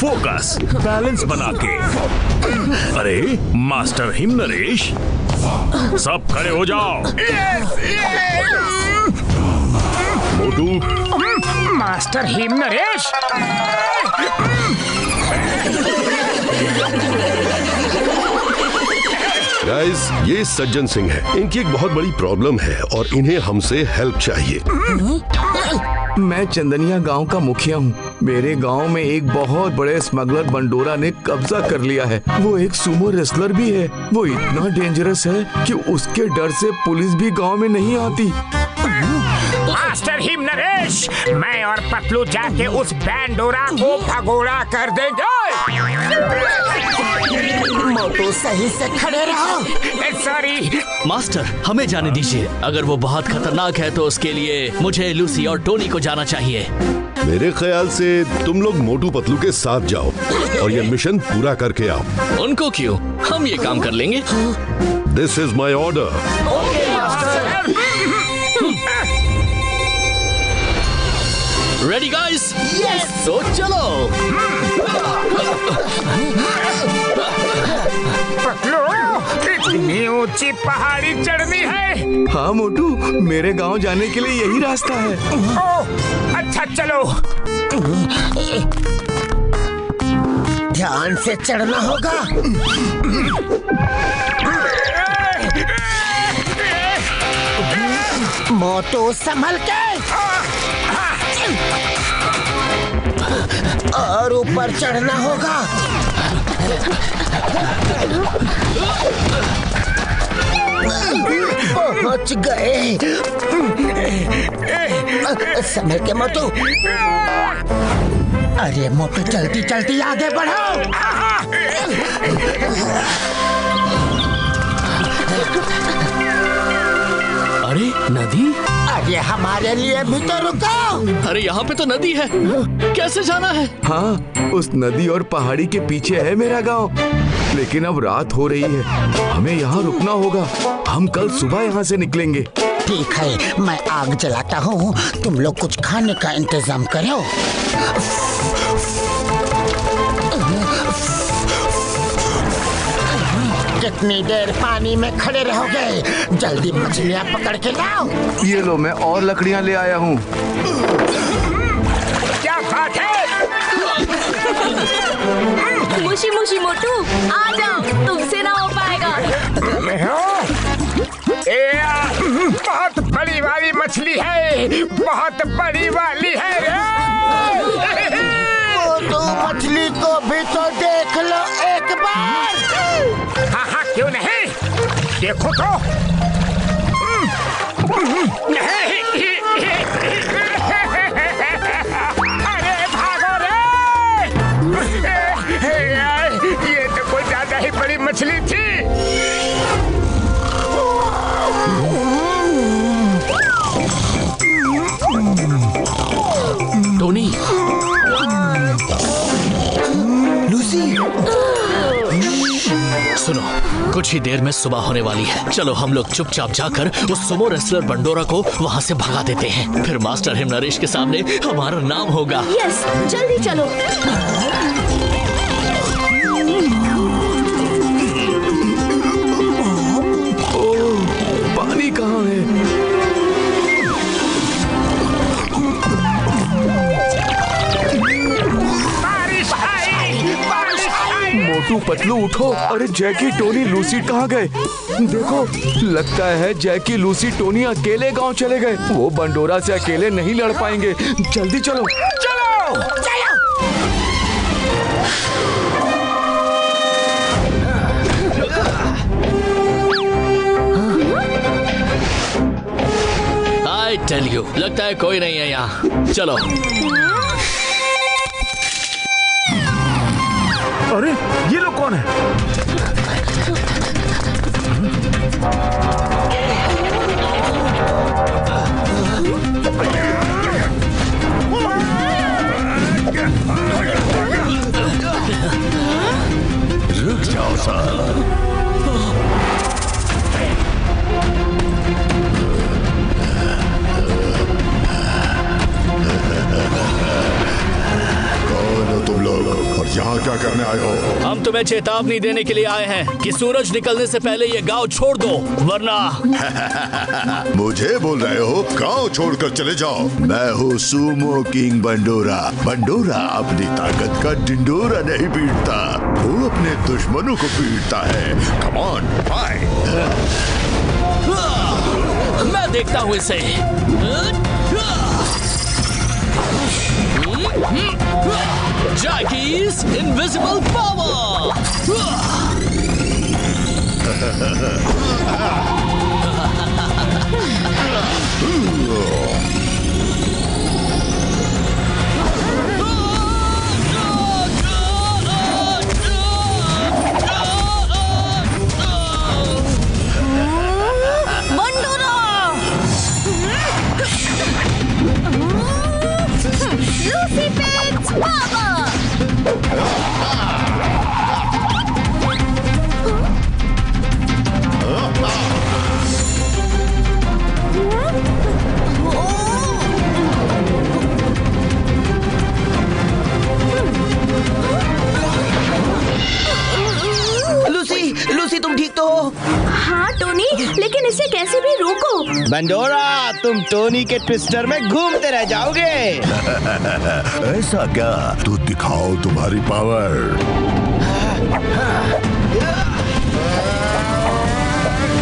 Focus, balance बना के। अरे मास्टर हिमनरेश, सब खड़े हो जाओ। मोटू। मास्टर हिमनरेश। गाइस, ये सज्जन सिंह है। इनकी एक बहुत बड़ी प्रॉब्लम है और इन्हें हमसे हेल्प चाहिए। मैं चंदनिया गांव का मुखिया हूँ। मेरे गांव में एक बहुत बड़े स्मगलर बंडोरा ने कब्जा कर लिया है। वो एक सुमो रेसलर भी है। वो इतना डेंजरस है कि उसके डर से पुलिस भी गांव में नहीं आती। मास्टर हिमनरेश, मैं और पतलू जाके उस बैंडोरा को भगोड़ा कर देंगे। मोटू सही से खड़े रहो। सॉरी मास्टर, हमें जाने दीजिए। अगर वो बहुत खतरनाक है तो उसके लिए मुझे लूसी और टोनी को जाना चाहिए। मेरे ख्याल से तुम लोग मोटू पतलू के साथ जाओ और ये मिशन पूरा करके आओ। उनको क्यों, हम ये काम कर लेंगे। This is my order. Ready guys? Yes. तो चलो। पतलू, इतनी ऊंची पहाड़ी चढ़नी है। हाँ मोटू, मेरे गांव जाने के लिए यही रास्ता है। ओह, अच्छा चलो। ध्यान से चढ़ना होगा। मोटू संभल के। और ऊपर चढ़ना होगा। पहुंच गए। संभल के मोटू। अरे मोटू, चलती चलती आगे बढ़ो। अरे नदी? अरे हमारे लिए भी तो रुको। अरे यहाँ पे तो नदी है, कैसे जाना है? हाँ, उस नदी और पहाड़ी के पीछे है मेरा गांव। लेकिन अब रात हो रही है, हमें यहाँ रुकना होगा। हम कल सुबह यहाँ से निकलेंगे। ठीक है, मैं आग जलाता हूँ, तुम लोग कुछ खाने का इंतजाम करो। कितनी देर पानी में खड़े रहोगे? जल्दी मछलियाँ पकड़ के लाओ। ये लो, मैं और लकड़ियाँ ले आया हूँ। क्या बात है? मुशी मुशी मोटू, आ जाओ, तुमसे ना हो पाएगा। बहुत बड़ी वाली मछली है, बहुत बड़ी वाली है। मोटू, मछली को भी तो देख लो एक बार। हाँ हाँ, क्यों नहीं, देखो तो। अरे भागो रे। ये तो कोई ज्यादा ही बड़ी मछली थी। टोनी, लूसी, सुनो, कुछ ही देर में सुबह होने वाली है। चलो हम लोग चुपचाप जाकर उस सुमो रेसलर बंडोरा को वहाँ से भगा देते हैं। फिर मास्टर हिमनरेश के सामने हमारा नाम होगा। यस, जल्दी चलो। ओह, पानी कहाँ है? मोटू पतलू उठो। अरे जैकी, टोनी, लूसी कहाँ गए? देखो, लगता है जैकी, लूसी, टोनी अकेले गांव चले गए। वो बंडोरा से अकेले नहीं लड़ पाएंगे। जल्दी चलो। चलो चलो। आई टेल यू, लगता है कोई नहीं है यहाँ। चलो। अरे ये लोग कौन है? रुक जाओ सर। कौन हो तुम लोग और क्या करने आए हो? हम तुम्हें चेतावनी देने के लिए आए हैं कि सूरज निकलने से पहले ये गांव छोड़ दो, वरना मुझे बोल रहे हो गांव छोड़कर चले जाओ? मैं हूँ सुमो किंग बंडोरा। बंडोरा अपनी ताकत का डिंडोरा नहीं पीटता, वो अपने दुश्मनों को पीटता है। कम ऑन, फाइट! मैं देखता हूँ इसे। जैकी's इनविजिबल पावर। लूसी तुम ठीक तो हो? हाँ टोनी, लेकिन इसे कैसे भी रोको। बंडोरा, तुम टोनी के ट्विस्टर में घूमते रह जाओगे। ऐसा क्या? तो दिखाओ तुम्हारी पावर।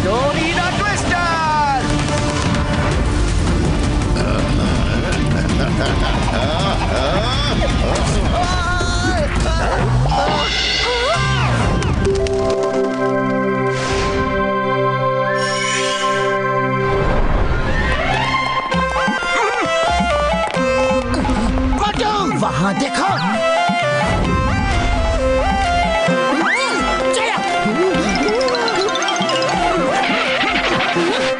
Tony the twister. वहाँ देखो।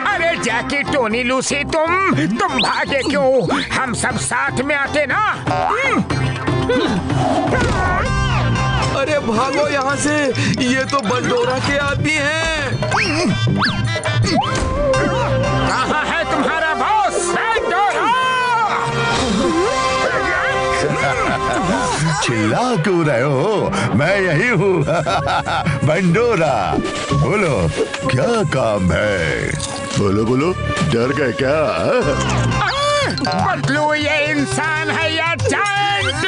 अरे जैकी, टोनी, लूसी, तुम भागे क्यों? हम सब साथ में आते ना। अरे भागो यहाँ से, ये तो बंडोरा के आदमी हैं। कहाँ है तुम्हारा बॉस बंडोरा? चिल्ला क्यों रहे हो? मैं यही हूँ। बंडोरा, बोलो क्या काम है? बोलो बोलो, डर गए क्या? पतलू, ये इंसान है या जायंट?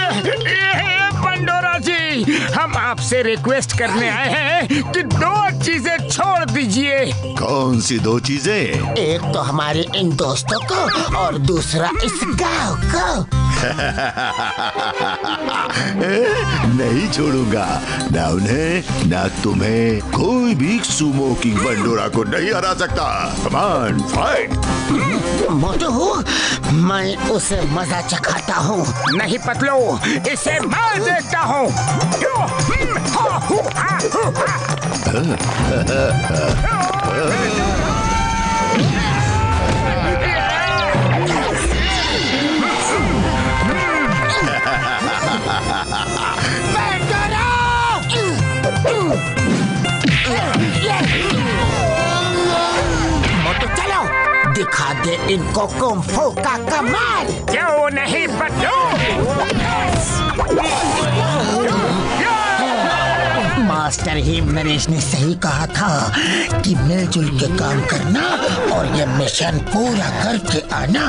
बंडोरा जी, हम आपसे रिक्वेस्ट करने आए हैं कि 2 चीजें छोड़ दीजिए। कौन सी 2 चीजें? एक तो हमारे इन दोस्तों को और दूसरा इस गांव को। नहीं छोड़ूंगा, ना उन्हें ना तुम्हें। कोई भी सुमो किंग बंडोरा को नहीं हरा सकता। कम ऑन, फाइट! मोटू, मैं उसे मजा चखाता हूँ। नहीं पतलू, इसे मैं देखता हूँ। मोटू चलो, दिखा दे इनको कुंफू का कमाल। क्यों नहीं पतलू? मास्टर हिमनरेश ने सही कहा था कि मिलजुल के काम करना और ये मिशन पूरा करके आना।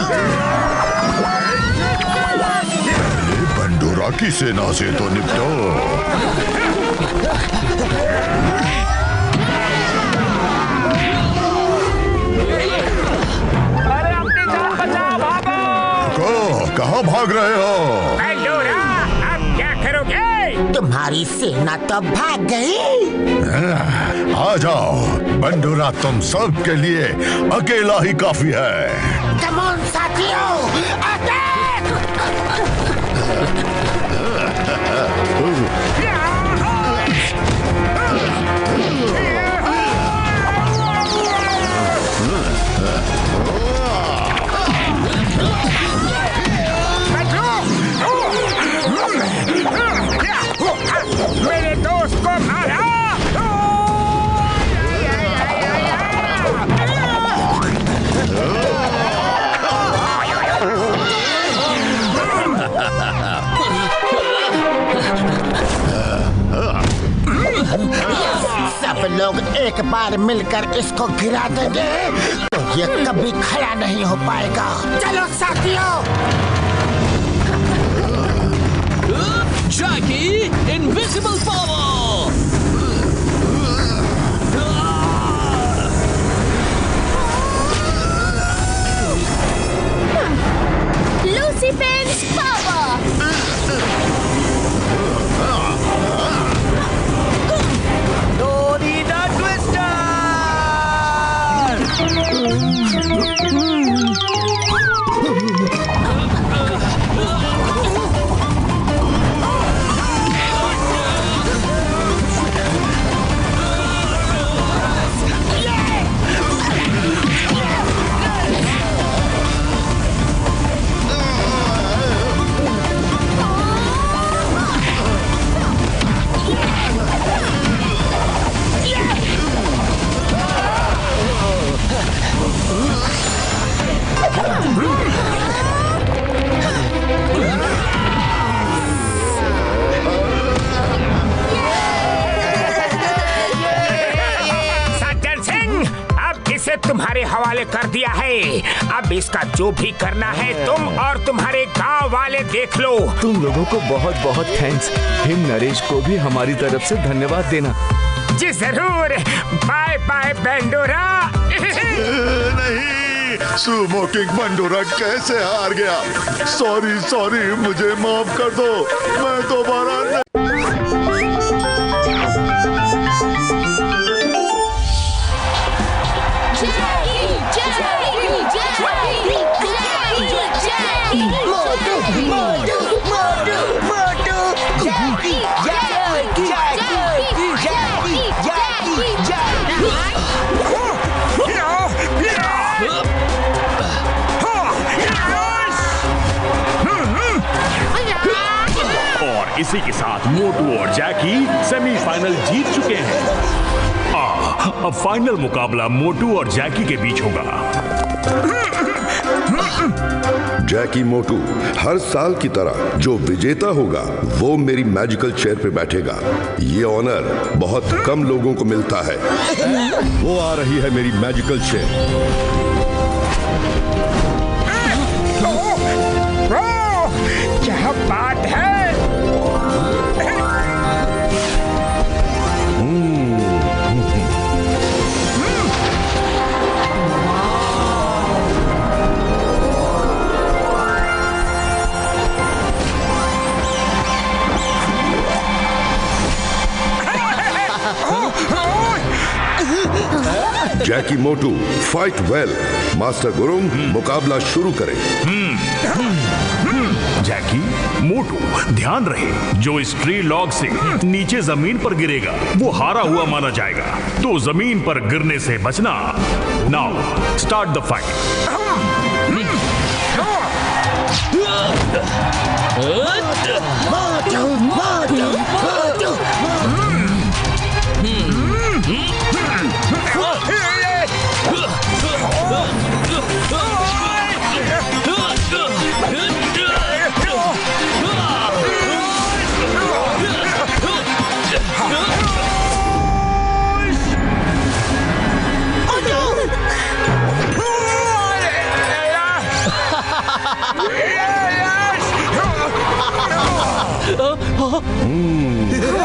बंडोरा की सेना से तो निपटो। अरे अपनी जान बचाओ, भागो! कहाँ भाग रहे हो? बंडोरा, अब क्या करोगे? तुम्हारी सेना तो भाग गई। आ जाओ बंडोरा, तुम सब के लिए अकेला ही काफी है। कम ऑन साथियों, अटैक! मेरे दोस्त को मारा। लोग एक बार मिलकर इसको गिरा देंगे तो ये कभी खड़ा नहीं हो पाएगा। चलो साथियों। Jackie invisible power. लूसीफेंस पावर। Tony the twister. तुम्हारे हवाले कर दिया है। अब इसका जो भी करना है तुम और तुम्हारे गांव वाले देख लो। तुम लोगों को बहुत बहुत थैंक्स। हिम नरेश को भी हमारी तरफ से धन्यवाद देना। जी जरूर। बाय बाय बेंडोरा। नहीं, सुमो किंग बंडोरा कैसे हार गया? सॉरी, मुझे माफ कर दो। मैं दोबारा इसी के साथ मोटू और जैकी सेमीफाइनल जीत चुके हैं। अब फाइनल मुकाबला मोटू और जैकी के बीच होगा। जैकी मोटू, हर साल की तरह जो विजेता होगा वो मेरी मैजिकल चेयर पे बैठेगा। ये ऑनर बहुत कम लोगों को मिलता है। वो आ रही है मेरी मैजिकल चेयर। क्या बात है? जैकी मोटू, फाइट वेल। मास्टर गुरुंग, मुकाबला शुरू करें। जैकी, मोटू, ध्यान रहे जो इस ट्री लॉग से नीचे जमीन पर गिरेगा वो हारा हुआ माना जाएगा। तो जमीन पर गिरने से बचना। Now start the fight.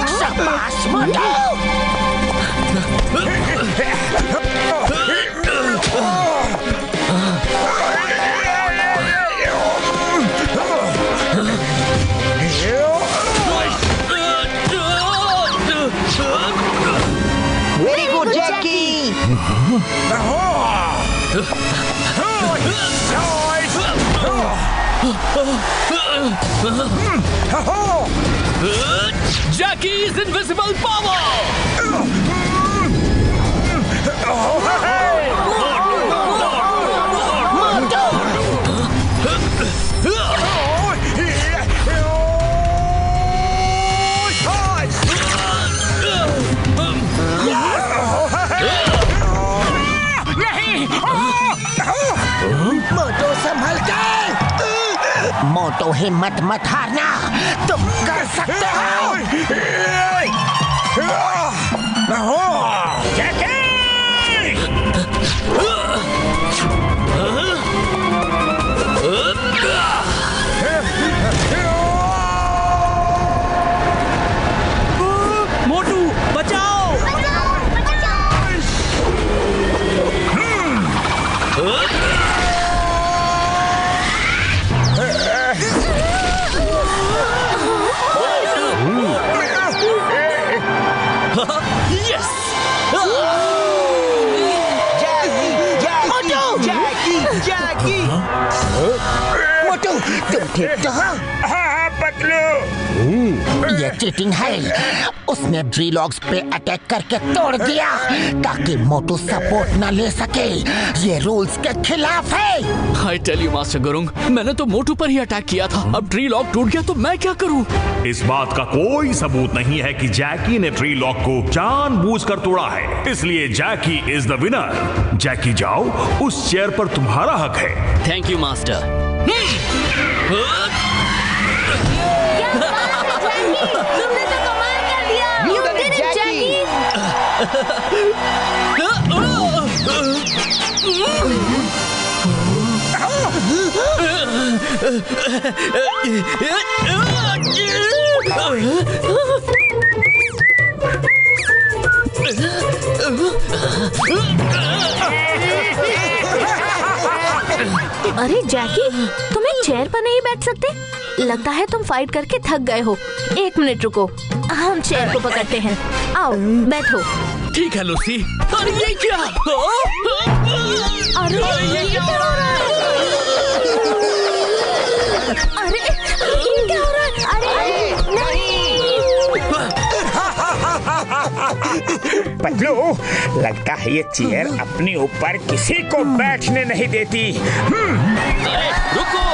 शाबाश मोटू। वेरी गुड जैकी। Jackie's invisible power! मोटू संभल के। मोटू हिम्मत मत हारना, तुम कर सकते हो। मोटू बचाओ! यस! जैकी! मोटू तुम ठीक तो हो? हाँ पतलू। ये चीटिंग है। उसने ड्रीलॉग्स पे अटैक करके तोड़ दिया ताकि मोटू सपोर्ट न ले सके। ये रूल्स के खिलाफ है। I tell you master Gurung, मैंने तो मोटू पर ही अटैक किया था। अब ट्री लॉक टूट गया तो मैं क्या करूं? इस बात का कोई सबूत नहीं है कि जैकी ने ट्री लॉक को जानबूझकर तोड़ा है, इसलिए जैकी इज द विनर। जैकी जाओ, उस चेयर पर तुम्हारा हक है। Thank you master. तुमने तो कमाल कर दिया। You did it, जैकी। अरे जैकी, तुम एक चेयर पर नहीं बैठ सकते? लगता है तुम फाइट करके थक गए हो। 1 मिनट रुको, हम चेयर को पकड़ते हैं। आओ बैठो। ठीक है लूसी। अरे ये क्या? अरे ये क्या हो रहा है? अरे ये क्या हो रहा है? अरे नहीं। पतलू, लगता है ये चेयर अपने ऊपर किसी को बैठने नहीं देती। रुको!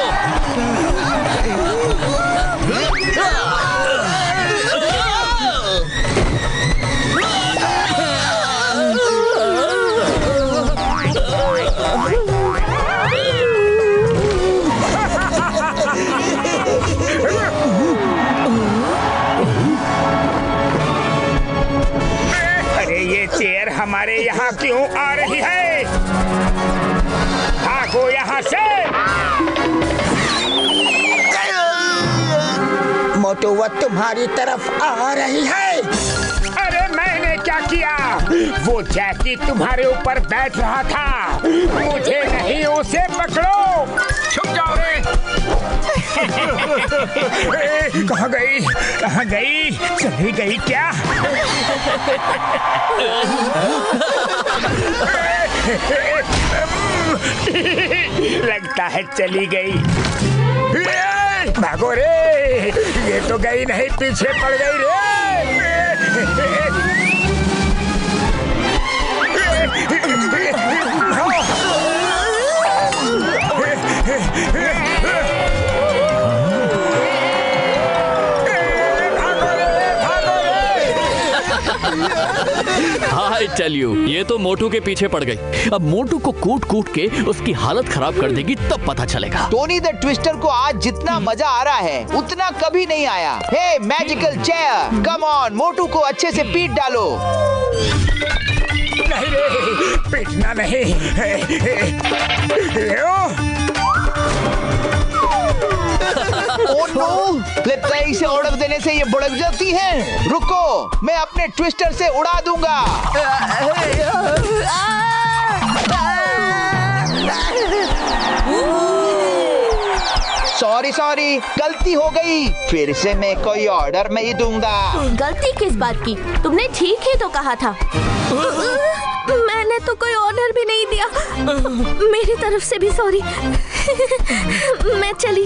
अरे ये चेयर हमारे यहाँ क्यों आ रही है? भागो यहाँ से! मोटू वो तुम्हारी तरफ आ रही है। अरे मैंने क्या किया? वो जैकी तुम्हारे ऊपर बैठ रहा था। मुझे नहीं, उसे पकड़ो। छुप जाओ रे। कहाँ गई? कहाँ गई? चली गई क्या? लगता है चली गई। भागो रे! ये तो गई नहीं, पीछे पड़ गई रे। आई टेल यू, ये तो मोटू के पीछे पड़ गई। अब मोटू को कूट कूट के उसकी हालत खराब कर देगी, तब पता चलेगा। टोनी द ट्विस्टर को आज जितना मजा आ रहा है उतना कभी नहीं आया। Hey magical chair, come on, Motu को अच्छे से पीट डालो। नहीं रे, पीटना नहीं। Oh no! लगता है इसे ऑर्डर देने से ये भड़क जाती है। रुको, मैं अपने ट्विस्टर से उड़ा दूंगा। सॉरी, गलती हो गई। फिर से मैं कोई ऑर्डर नहीं दूंगा। गलती किस बात की? तुमने ठीक ही तो कहा था। मैंने तो कोई ऑर्डर भी नहीं दिया। मेरी तरफ से भी सॉरी। मैं चली।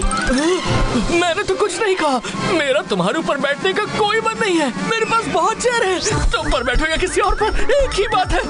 मैंने तो कुछ नहीं कहा। मेरा तुम्हारे ऊपर बैठने का कोई मन नहीं है। मेरे पास बहुत चेयर है। तुम पर बैठो या किसी और पर, एक ही बात है।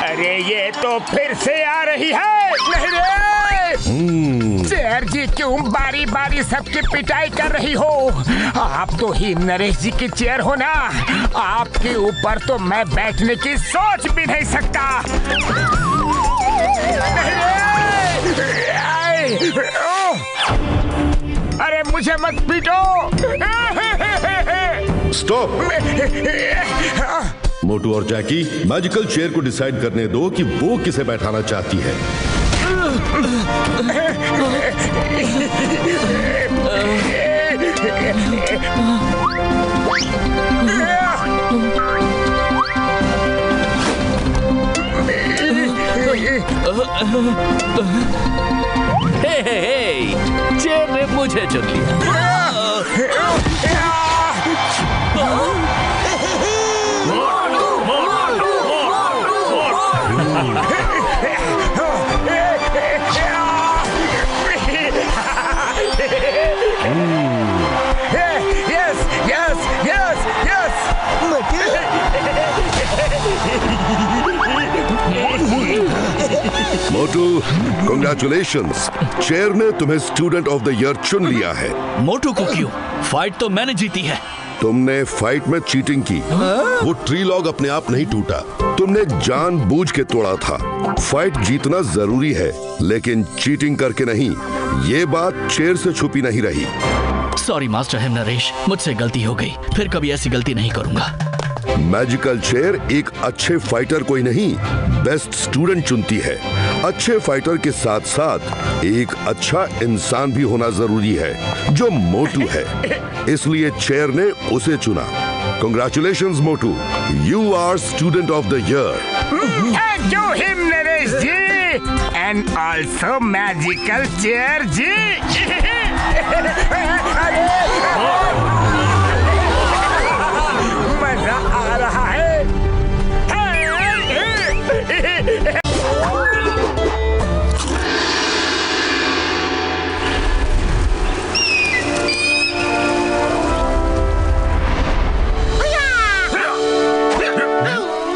अरे ये तो फिर से आ रही है। नहीं रे! शेर जी क्यों बारी बारी सबकी पिटाई कर रही हो? आप तो ही नरेश जी की चेयर हो ना, आपके ऊपर तो मैं बैठने की सोच भी नहीं सकता। अरे मुझे मत पीटो। स्टॉप। मोटू और जैकी, मैजिकल चेयर को डिसाइड करने दो कि वो किसे बैठाना चाहती है। हे, चेयर ने मुझे चुन लिया। मोटू, कॉन्ग्रेचुलेशंस, चेयर ने तुम्हें स्टूडेंट ऑफ द ईयर चुन लिया है। मोटू को क्यों? फाइट तो मैंने जीती है। तुमने फाइट में चीटिंग की। वो ट्री लॉग अपने आप नहीं टूटा, तुमने जानबूझ के तोड़ा था। फाइट जीतना जरूरी है, लेकिन चीटिंग करके नहीं। ये बात चेयर से छुपी नहीं रही। सॉरी मास्टर हिम नरेश, मुझसे गलती हो गई। फिर कभी ऐसी गलती नहीं करूंगा। मैजिकल चेयर एक अच्छे फाइटर को ही नहीं, बेस्ट स्टूडेंट चुनती है। अच्छे फाइटर के साथ साथ एक अच्छा इंसान भी होना जरूरी है, जो मोटू है। इसलिए चेयर ने उसे चुना। Congratulations, Motu, you are student of the year. Thank you, हिम Naresh ji, and also magical chair ji. मजा आ रहा है।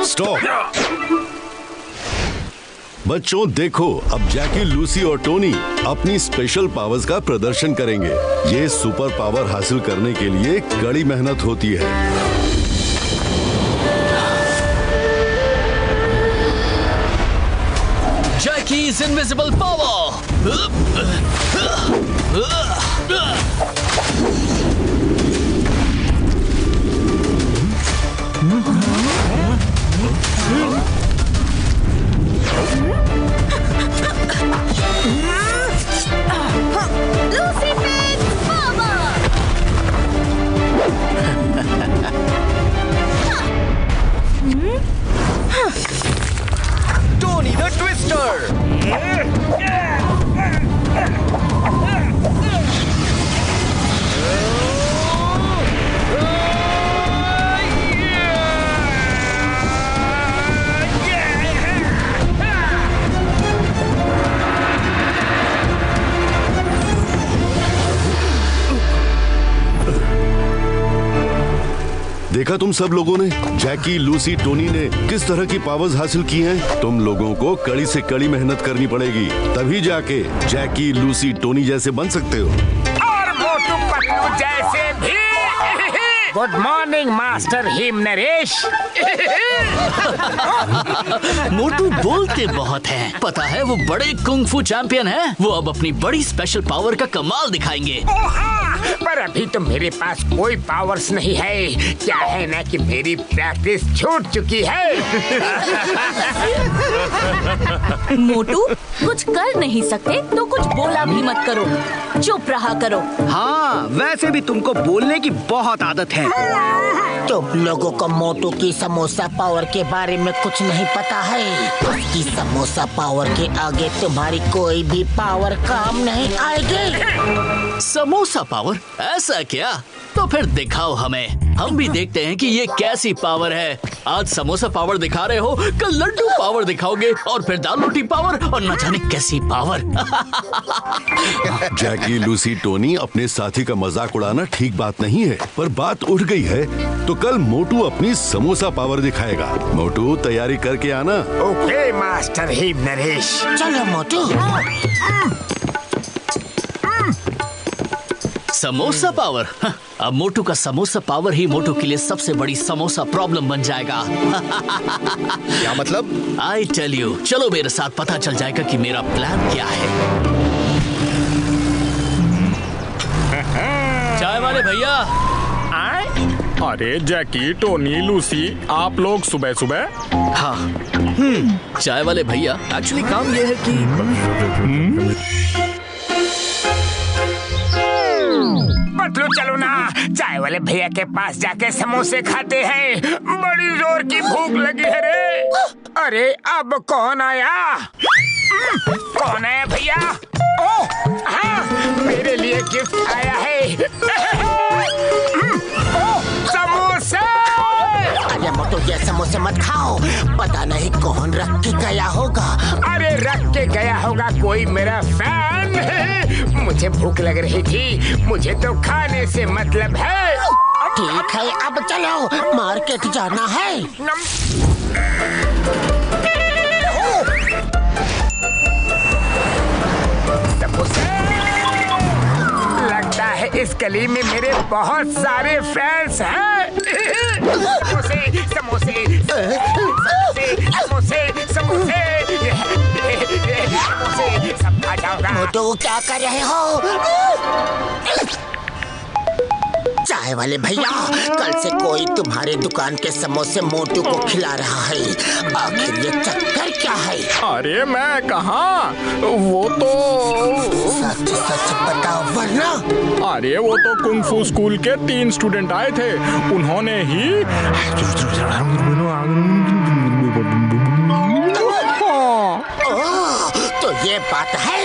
स्टॉप। बच्चों देखो, अब जैकी, लूसी और टोनी अपनी स्पेशल पावर्स का प्रदर्शन करेंगे। ये सुपर पावर हासिल करने के लिए कड़ी मेहनत होती है। Jackie's invisible power. Tony the twister. देखा तुम सब लोगों ने, जैकी, लूसी, टोनी ने किस तरह की पावर्स हासिल की हैं? तुम लोगों को कड़ी से कड़ी मेहनत करनी पड़ेगी, तभी जाके जैकी, लूसी, टोनी जैसे बन सकते हो। और मोटू पतलू जैसे भी। Good morning master Him Naresh. Motu बोलते बहुत हैं। पता है वो बड़े कुंग-फू चैंपियन हैं। वो अब अपनी बड़ी स्पेशल पावर का कमाल दिखाएंगे। पर अभी तो मेरे पास कोई पावर्स नहीं है। क्या है ना कि मेरी प्रैक्टिस छूट चुकी है। मोटू, कुछ कर नहीं सकते तो कुछ बोला भी मत करो, चुप रहा करो। हाँ, वैसे भी तुमको बोलने की बहुत आदत है। तुम लोगों को मोटू की समोसा पावर के बारे में कुछ नहीं पता है। उसकी समोसा पावर के आगे तुम्हारी कोई भी पावर काम नहीं आएगी। समोसा पावर? ऐसा क्या? तो फिर दिखाओ हमें, हम भी देखते हैं कि ये कैसी पावर है। आज समोसा पावर दिखा रहे हो, कल लड्डू पावर दिखाओगे, और फिर दाल रोटी पावर, और न जाने कैसी पावर। जैकी, लूसी, टोनी, अपने साथी का मजाक उड़ाना ठीक बात नहीं है, पर बात उठ गई है तो कल मोटू अपनी समोसा पावर दिखाएगा। मोटू, तैयारी करके आना। Okay master Him Naresh. चलो मोटू। समोसा पावर। अब मोटू का समोसा पावर ही मोटू के लिए सबसे बड़ी समोसा प्रॉब्लम बन जाएगा। क्या मतलब? आई टेल यू, चलो मेरे साथ पता चल जाएगा कि मेरा प्लान क्या है। चाय वाले भैया। अरे जैकी, टोनी, लूसी, आप लोग सुबह सुबह? हाँ। चाय वाले भैया, एक्चुअली काम ये है कि पतलू चलो ना, चाय वाले भैया के पास जाके समोसे खाते हैं। बड़ी जोर की भूख लगी है रे। अरे अब कौन आया? कौन आया भैया? ओह हाँ, मेरे लिए गिफ्ट आया है। समोसे! अरे मोटू, ये समोसे मत खाओ, पता नहीं कौन रख के गया होगा। अरे रख के गया होगा कोई मेरा फैन। मुझे भूख लग रही थी, मुझे तो खाने से मतलब है। ठीक है, अब चलो, मार्केट जाना है। लगता है इस गली में मेरे बहुत सारे फैंस हैं। समोसे समोसे समोसे समोसे समोसे सब खा जाऊंगा। मोटू क्या कर रहे हो? चाय वाले भैया, कल से कोई तुम्हारे दुकान के समोसे मोटू को खिला रहा है। आखिर ये चक्कर क्या है? अरे मैं कहाँ, वो तो सच सच बताओ वरना। अरे वो तो कुंग फू स्कूल के 3 स्टूडेंट आए थे, उन्होंने ही तो ये बात है।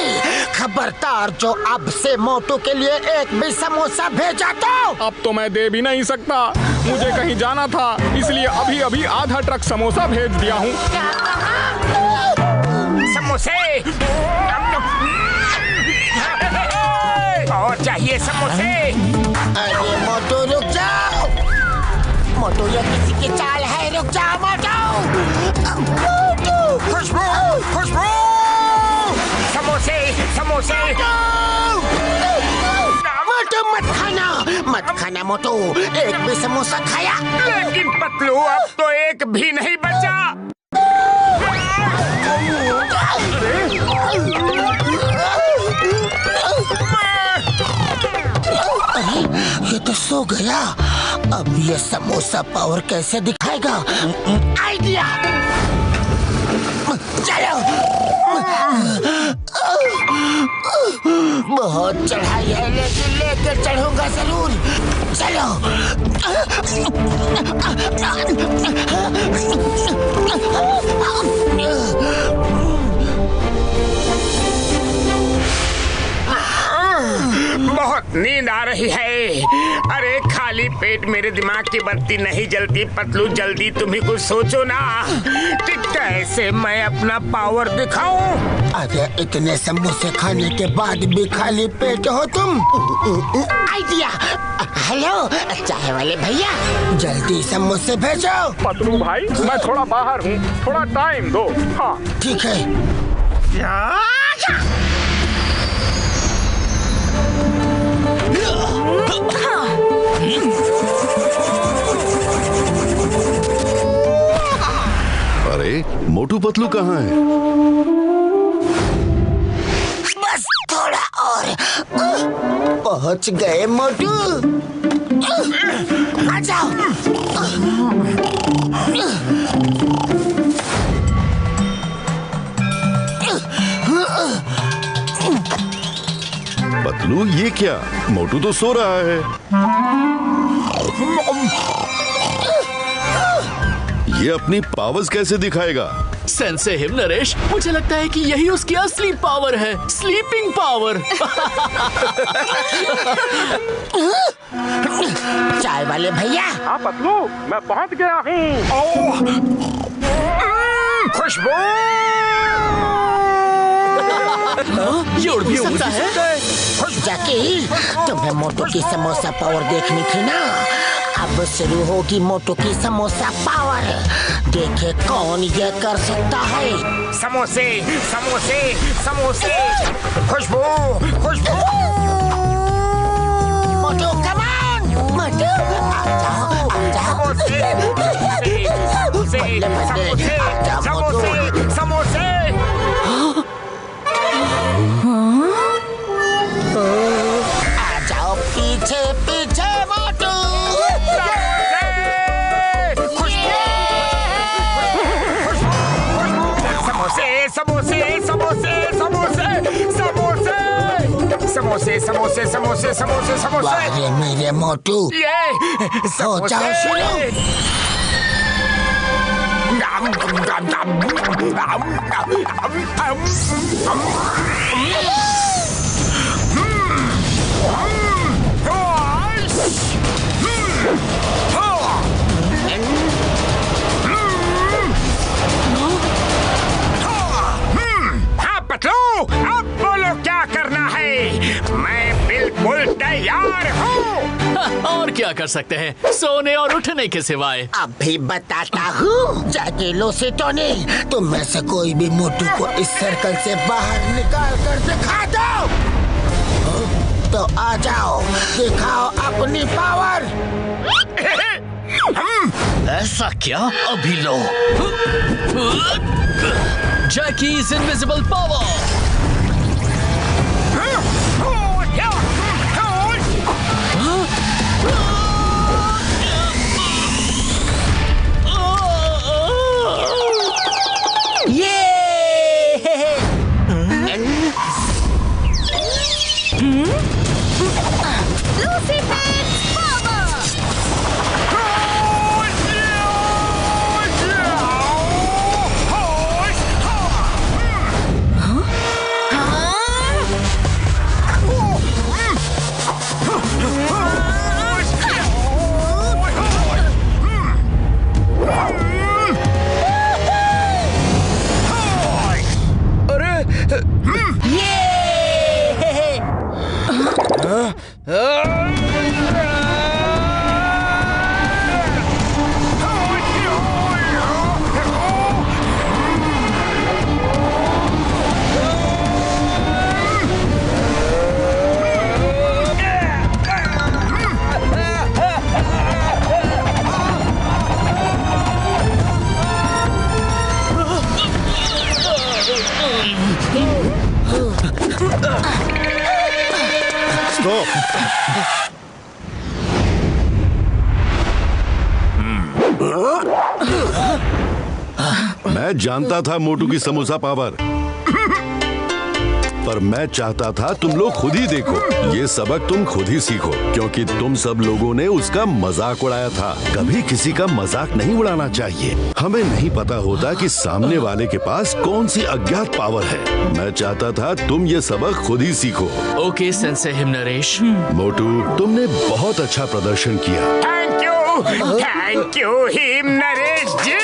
खबरदार, जो अब से मोटू के लिए एक भी समोसा भेजा तो। अब तो मैं दे भी नहीं सकता, मुझे कहीं जाना था, इसलिए अभी अभी आधा ट्रक समोसा भेज दिया हूँ। समोसे और चाहिए समोसे। अरे मोटू रुक जाओ, मोटू ये किसी की चाल है, रुक जाओ मोटू। खुशबू खुशबू, समोसे समोसे। मोटू मत खाना मोटू, एक भी समोसा खाया। लेकिन पतलू, अब तो एक भी नहीं बचा। अरे ये तो सो गया। अब ये समोसा पावर कैसे दिखाएगा? आइडिया, चलो। बहुत चढ़ाई है, लेकिन लेकर चढ़ूंगा जरूर। चलो। बहुत नींद आ रही है। अरे खाली पेट मेरे दिमाग की बत्ती नहीं जलती। पतलू जल्दी तुम ही कुछ सोचो ना कि कैसे मैं अपना पावर दिखाऊं। अरे इतने समोसे खाने के बाद भी खाली पेट हो तुम। आइडिया। हेलो चाय वाले भैया, जल्दी समोसे भेजो। पतलू भाई, मैं थोड़ा बाहर हूँ, थोड़ा टाइम दो। हाँ ठीक है। अरे मोटू पतलू कहाँ है? बस थोड़ा और। पहुंच गए मोटू। आ जाओ। पतलू ये क्या, मोटू तो सो रहा है। ये अपनी पावर्स कैसे दिखाएगा? सेंसे हिम नरेश, मुझे लगता है कि यही उसकी असली पावर है, स्लीपिंग पावर। चाय वाले भैया। हाँ पतलू, मैं पहुंच गया हूँ। खुशबू, ये उड़ भी सकता है। जैकी, तुम्हें मोटू की समोसा पावर देखनी थी ना? अब शुरू होगी मोटू की समोसा पावर। देखे कौन ये कर सकता है। समोसे समोसे समोसे। खुशबू खुशबू। समोसे। आ जाओ पीछे पीछे मोटू। समोसे समोसे समोसे समोसे समोसे समोसे समोसे समोसे। अरे मेरे मोटू हो जाओ शुरू। हाँ पतलू, अब बोलो क्या करना है। मैं बिल्कुल तैयार हूँ। और क्या कर सकते हैं सोने और उठने के सिवाय। अभी बताता हूँ। जाके से टोनी, तुम में से कोई भी मोटू को इस सर्कल से बाहर निकाल कर दिखा दो। तो आ जाओ, दिखाओ अपनी पावर। ऐसा क्या? अभी लो जैकी's इनविजिबल पावर। मैं जानता था मोटू की समोसा पावर, पर मैं चाहता था तुम लोग खुद ही देखो। ये सबक तुम खुद ही सीखो, क्योंकि तुम सब लोगों ने उसका मजाक उड़ाया था। कभी किसी का मजाक नहीं उड़ाना चाहिए। हमें नहीं पता होता कि सामने वाले के पास कौन सी अज्ञात पावर है। मैं चाहता था तुम ये सबक खुद ही सीखो। Okay sense हिमनरेश। मोटू, तुमने बहुत अच्छा प्रदर्शन किया। थैंक यू हिमनरेश जी।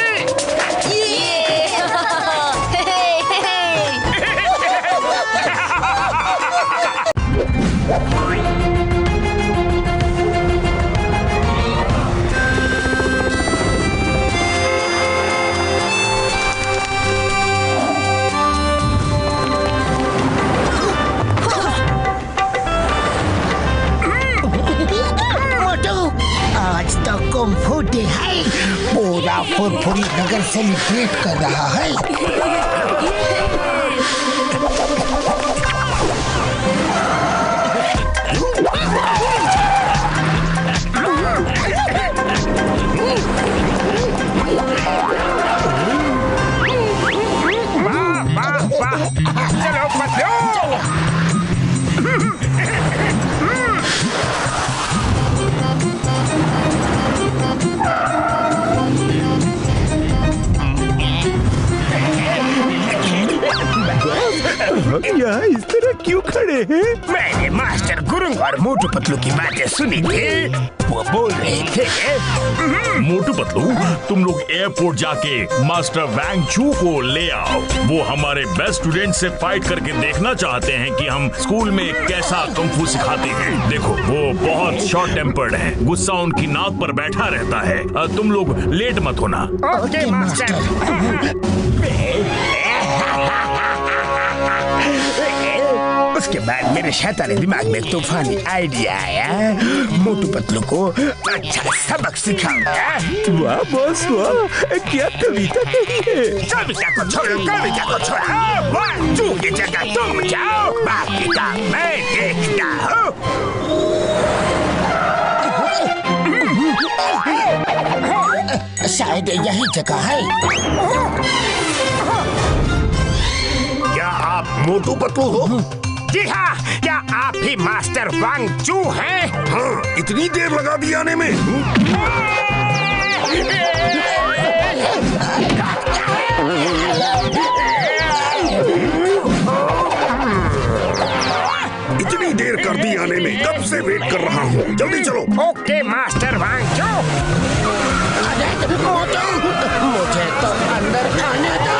आज तो कुंफू डे है। पूरा फुरफुरी नगर सेलिब्रेट कर रहा है। चलो पतलू। यहाँ इस तरह क्यों खड़े हैं? मैंने मास्टर गुरुंग और मोटू पतलू की बातें सुनी थी। वो बोल रहे थे मोटू पतलू, तुम लोग एयरपोर्ट जाके मास्टर वैंग चू को ले आओ। वो हमारे बेस्ट स्टूडेंट से फाइट करके देखना चाहते हैं कि हम स्कूल में कैसा कुंफू सिखाते हैं। देखो, वो बहुत शॉर्ट टेम्पर्ड है, गुस्सा उनकी नाक पर बैठा रहता है। तुम लोग लेट मत होना। Okay master. उसके बाद मेरे शैतानी दिमाग में तूफानी आइडिया आया। मोटू पतलू को अच्छा सबक सिखाऊंगा। वाह बॉस वाह, क्या कविता कही है। कविता को छोड़ो, कविता को छोड़ो। वाह की जगह तुम जाओ, बाकी काम मैं देखता हूँ। शायद यही जगह है। क्या आप मोटू पतलू हो? जी हाँ, क्या आप ही मास्टर वांग चू हैं? हाँ, इतनी देर लगा दी आने में। इतनी देर कर दी आने में, कब से वेट कर रहा हूँ। जल्दी चलो। ओके मास्टर वांग चू। मुझे तो अंदर आने दो।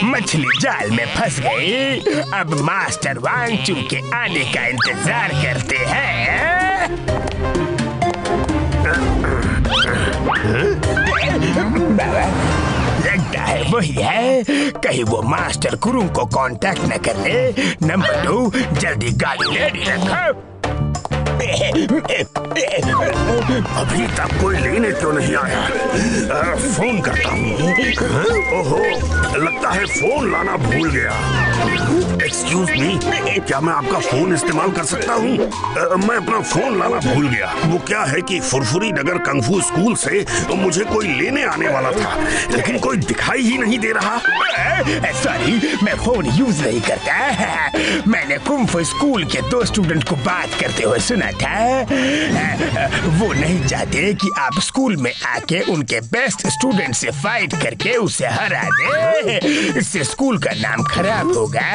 मछली जाल में फंस गई। अब मास्टर वांग चू के आने का इंतजार करते हैं। लगता है वही है। कहीं वो मास्टर कुरुंग को कांटेक्ट न कर ले। नंबर 2, जल्दी गाड़ी रेडी रखो। अभी तक कोई लेने क्यों नहीं आया? फोन करता हूँ। ओहो, लगता है फोन लाना भूल गया। एक्सक्यूज मी, क्या मैं आपका फोन इस्तेमाल कर सकता हूँ? मैं अपना फोन लाना भूल गया। वो क्या है कि फुरफुरी नगर कंगफू स्कूल से मुझे कोई लेने आने वाला था, लेकिन कोई दिखाई ही नहीं दे रहा। सॉरी, मैं फोन यूज नहीं करता। मैंने कुंफू स्कूल के 2 स्टूडेंट को बात करते हुए सुना था। वो नहीं चाहते कि आप स्कूल में आके उनके बेस्ट स्टूडेंट से फाइट करके उसे हरा दे। इससे स्कूल का नाम खराब होगा।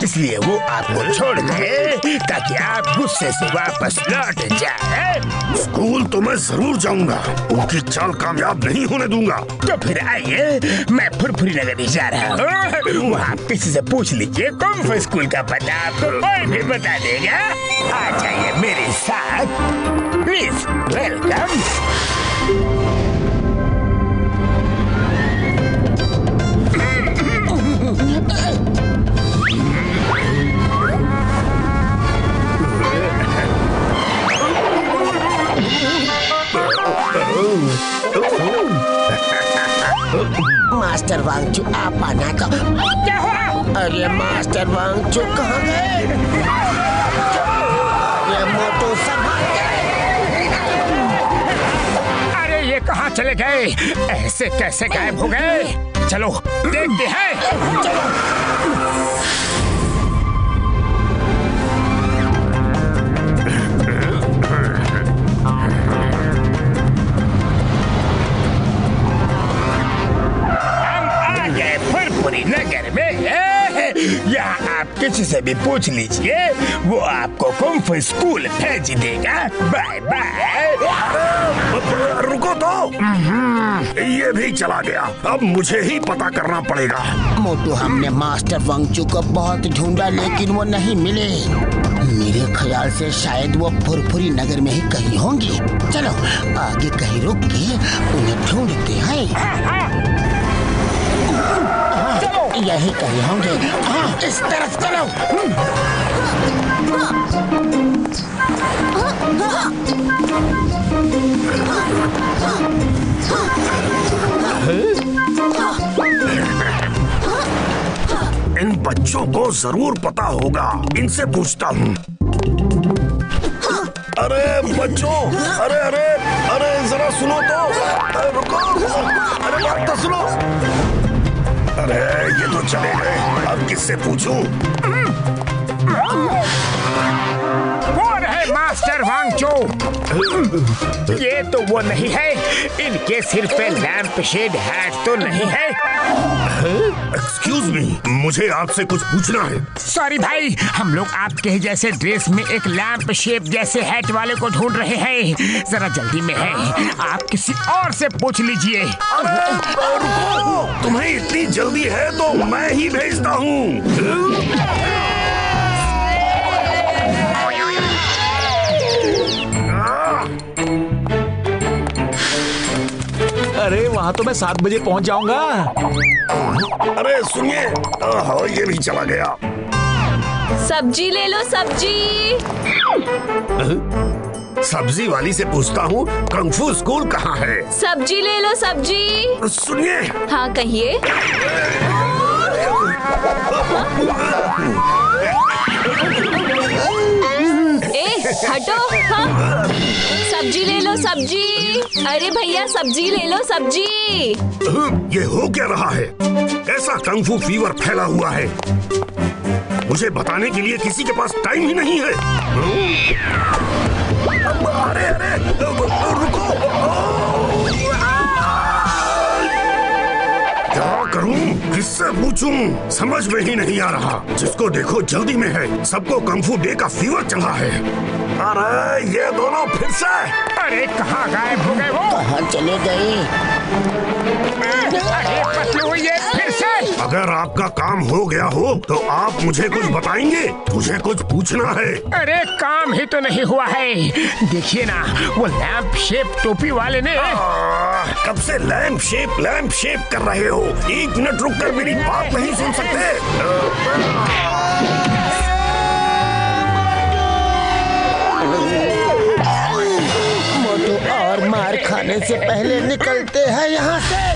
इसलिए वो आपको छोड़ दे ताकि आप गुस्से से वापस लौट जाए। स्कूल तो मैं जरूर जाऊंगा, उनकी चाल कामयाब नहीं होने दूंगा। तो फिर आइए, मैं फुरफुरी नगर जा रहा हूँ। वहाँ किसी से पूछ लीजिए, कुंफू स्कूल का पता आपको कोई भी बता देगा। आ जाइए मेरे साथ, प्लीज वेलकम। मास्टर वांगचू आप आना का। क्या हुआ? अरे मास्टर वांगचू कहाँ गए? ये मोटू संभाल के। अरे ये कहाँ चले गए? ऐसे कैसे गायब हो गए? चलो देखते हैं। फुरफुरी नगर में यहाँ आप किसी से भी पूछ लीजिए, वो आपको कुंफू स्कूल भेज देगा। Bye bye. रुको तो, ये भी चला गया। अब मुझे ही पता करना पड़ेगा। मोटू, हमने मास्टर वांगचू को बहुत ढूंढा लेकिन वो नहीं मिले। मेरे ख्याल से शायद वो फुरफुरी नगर में ही कहीं होंगे। चलो आगे कहीं रुक के उन्हें ढूंढते हैं। यही कहीं होंगे। इस तरफ चलो। इन बच्चों को जरूर पता होगा, इनसे पूछता हूँ। अरे बच्चों, अरे अरे अरे जरा सुनो तो। अरे रुको, अरे बात तो सुनो। अरे ये तो चले गए, अब किससे पूछूं? कौन है मास्टर वांगचू? ये तो वो नहीं है। इनके सिर पे लैंप शेड हैट तो नहीं है। एक्सक्यूज मी, मुझे आपसे कुछ पूछना है। सॉरी भाई, हम लोग आपके ही जैसे ड्रेस में एक लैंप शेप जैसे हैट वाले को ढूंढ रहे हैं। जरा जल्दी में है, आप किसी और से पूछ लीजिए। रुको, तुम्हें इतनी जल्दी है तो मैं ही भेजता हूँ। अरे वहाँ वहाँ तो मैं 7 बजे पहुँच जाऊंगा। अरे सुनिए, ओहो, ये भी चला गया। सब्जी ले लो, सब्जी। सब्जी वाली से पूछता हूँ कंफू स्कूल कहाँ है? सब्जी ले लो, सब्जी। सुनिए। हाँ कहिए। ए हटो। हाँ? सब्जी ले लो, सब्जी। अरे भैया सब्जी ले लो, सब्जी। ये हो क्या रहा है? कैसा कंफू फीवर फैला हुआ है? मुझे बताने के लिए किसी के पास टाइम ही नहीं है। अरे अरे रुको, क्या करूं, किससे पूछूं, समझ में ही नहीं आ रहा। जिसको देखो जल्दी में है, सबको कंफू डे का फीवर चढ़ा है। अरे ये दोनों फिर से। अरे कहाँ गायब हो गए वो? कहाँ चले गए? अरे पतलू, ये फिर से। अगर आपका काम हो गया हो तो आप मुझे कुछ बताएंगे? मुझे कुछ पूछना है। अरे काम ही तो नहीं हुआ है। देखिए ना, वो लैंप शेप टोपी वाले ने। कब से लैंप शेप कर रहे हो? 1 मिनट रुक कर मेरी बात नहीं सुन सकते? मोटू और मार खाने से पहले निकलते हैं यहाँ से।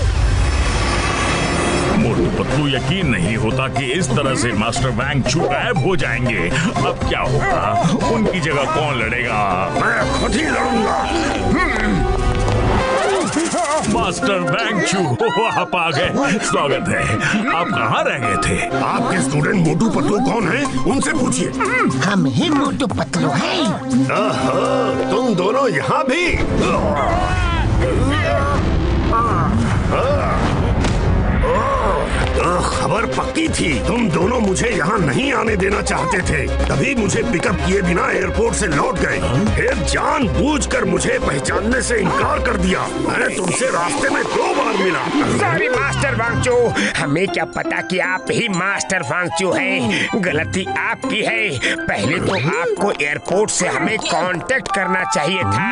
मोटू पतलू यकीन नहीं होता कि इस तरह से मास्टर वैंग चू गायब हो जाएंगे। अब क्या होगा? उनकी जगह कौन लड़ेगा? मैं खुद ही लड़ूंगा। मास्टर वैंग चू, आप आ गए। स्वागत है। आप कहाँ रह गए थे? आपके स्टूडेंट मोटू पतलू कौन है? उनसे पूछिए। हम ही मोटू पतलू हैं। तुम दोनों यहाँ भी? खबर पक्की थी। तुम दोनों मुझे यहाँ नहीं आने देना चाहते थे, तभी मुझे पिकअप किए बिना एयरपोर्ट से लौट गए। फिर जानबूझकर मुझे पहचानने से इनकार कर दिया। मैं तुमसे रास्ते में 2 बार मिला। सॉरी मास्टर वांगचू, हमें क्या पता कि आप ही मास्टर वांगचू हैं। गलती आपकी है। पहले तो आपको एयरपोर्ट से हमें कांटेक्ट करना चाहिए था।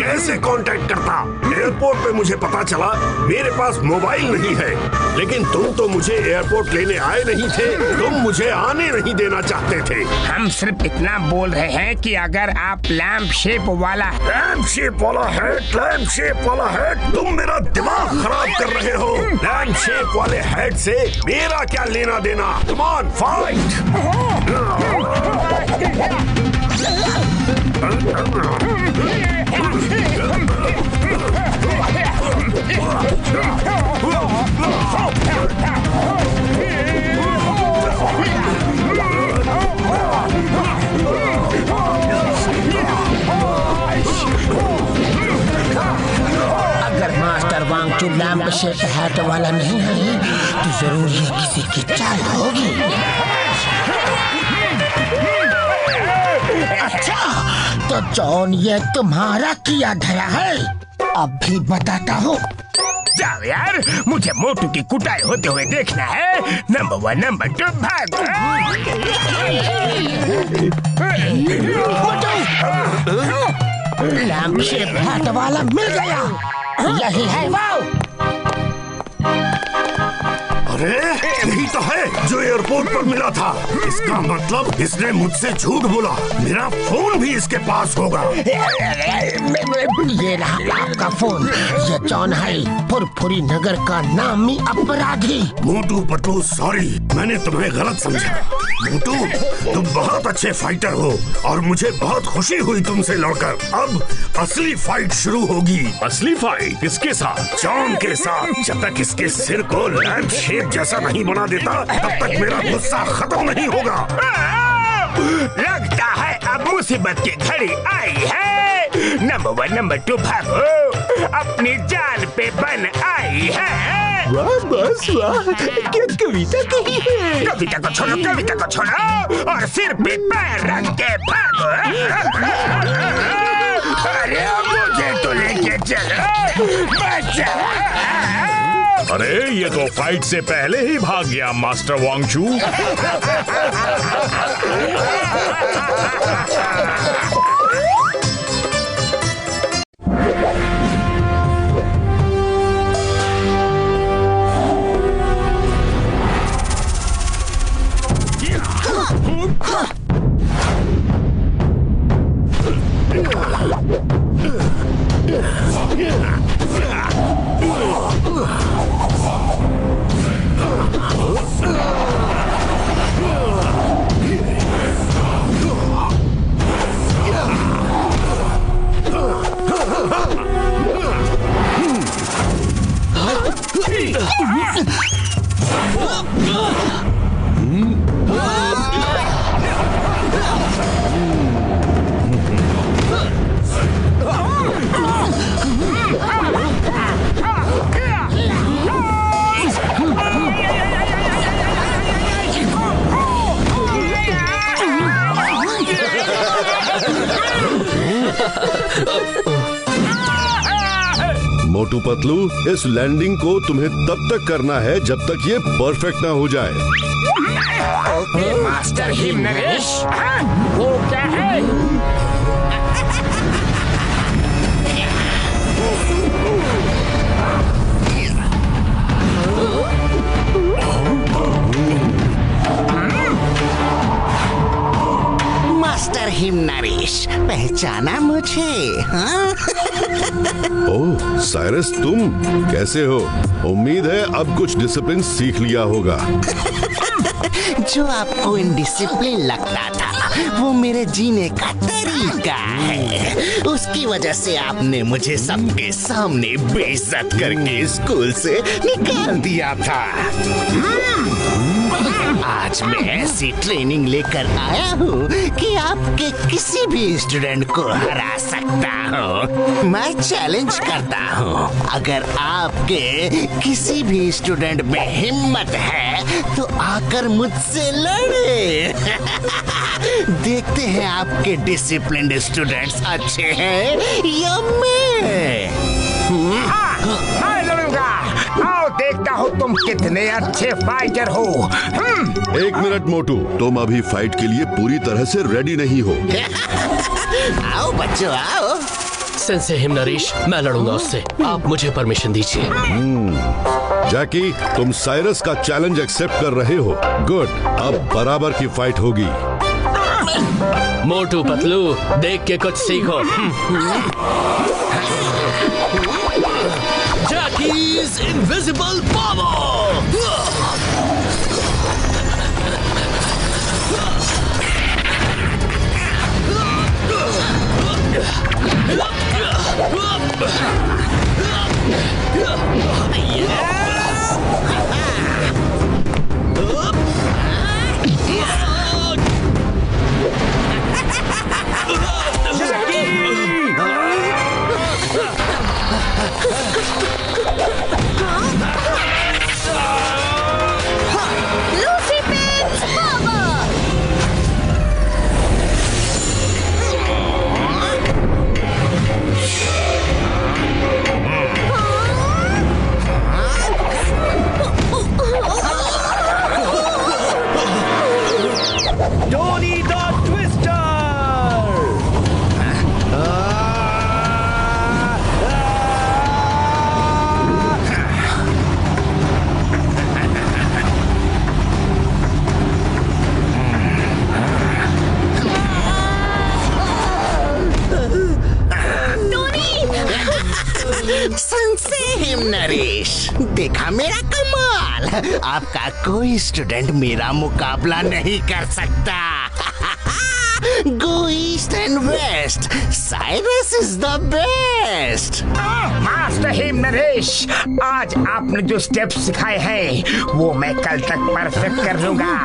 कैसे कांटेक्ट करता? एयरपोर्ट पे मुझे पता चला मेरे पास मोबाइल नहीं है, लेकिन तुम तो मुझे एयरपोर्ट लेने आए नहीं थे। तुम मुझे आने नहीं देना चाहते थे। हम सिर्फ इतना बोल रहे हैं कि अगर आप लैंप शेप वाला हैट, तुम मेरा दिमाग खराब कर रहे हो। लैंप शेप वाले हैट से मेरा क्या लेना देना? Come on, fight. अगर master Wangchu lamp shape hat वाला नहीं है तो जरूर ये किसी की चाल होगी। अच्छा, तो जॉन ये तुम्हारा किया धरा है। अब भी बताता हूँ। जाओ यार, मुझे मोटू की कुटाई होते हुए देखना है। नंबर 1, नंबर 2 भाग। लैंप शेप हैट वाला मिल गया। यही है वो। अरे यही तो है जो एयरपोर्ट पर मिला था। इसका मतलब इसने मुझसे झूठ बोला। मेरा फोन भी इसके पास होगा। ये रहा आपका फोन। ये जॉन है, फुरफुरी नगर का नामी अपराधी। मोटू पतलू सॉरी, मैंने तुम्हें गलत समझा। मोटू तुम बहुत अच्छे फाइटर हो और मुझे बहुत खुशी हुई तुमसे लड़कर। अब असली फाइट शुरू होगी। असली फाइट किसके साथ? जॉन के साथ। जब तक इसके सिर को लैंप शेप जैसा नहीं बना देता तब तक मेरा गुस्सा खत्म नहीं होगा। लगता है अब मुसीबत की घड़ी आई है। नंबर 1, नंबर 2 भागो। अपनी जान पे बन आई है। वाह बस वाह, क्या कविता कही है। कविता को छोड़ो और सिर पे पैर रख के भागो। अरे मुझे तो लेके चलो, बचा। अरे ये तो फाइट से पहले ही भाग गया मास्टर वांगचू। मोटू पतलू, इस लैंडिंग को तुम्हें तब तक करना है जब तक ये परफेक्ट ना हो जाए। ओके मास्टर हिमनरेश, वो क्या है? मास्टर हिमनरेश, पहचाना मुझे? हाँ? ओह साइरस, तुम कैसे हो? उम्मीद है अब कुछ डिसिप्लिन सीख लिया होगा। जो आपको इनडिसिप्लिन लगता था वो मेरे जीने का तरीका है। उसकी वजह से आपने मुझे सबके सामने बेइज्जत करके स्कूल से निकाल दिया था। आज मैं ऐसी ट्रेनिंग लेकर आया हूँ कि आपके किसी भी स्टूडेंट को हरा सकता हूँ। मैं चैलेंज करता हूँ, अगर आपके किसी भी स्टूडेंट में हिम्मत है तो आकर मुझसे लड़े। देखते हैं आपके डिसिप्लिन्ड स्टूडेंट्स अच्छे हैं या मैं। मैं लड़ूंगा। आओ देखता हूँ तुम कितने अच्छे फाइटर हो। एक मिनट मोटू, तुम अभी फाइट के लिए पूरी तरह से रेडी नहीं हो। आओ बच्चों आओ। सेंसे हिमनरेश, मैं लड़ूंगा उससे, आप मुझे परमिशन दीजिए। जैकी, तुम साइरस का चैलेंज एक्सेप्ट कर रहे हो। गुड, अब बराबर की फाइट होगी। मोटू पतलू, देख के कुछ सीखो। Jackie's invisible power! Tony the twister. Sensei Himnaresh, देखा मेरा कमाल। आपका कोई स्टूडेंट मेरा मुकाबला नहीं कर सकता। Go east and west. Cyrus is the best. Master Himnaresh, आज आपने जो स्टेप्स सिखाए हैं वो मैं कल तक परफेक्ट कर लूंगा।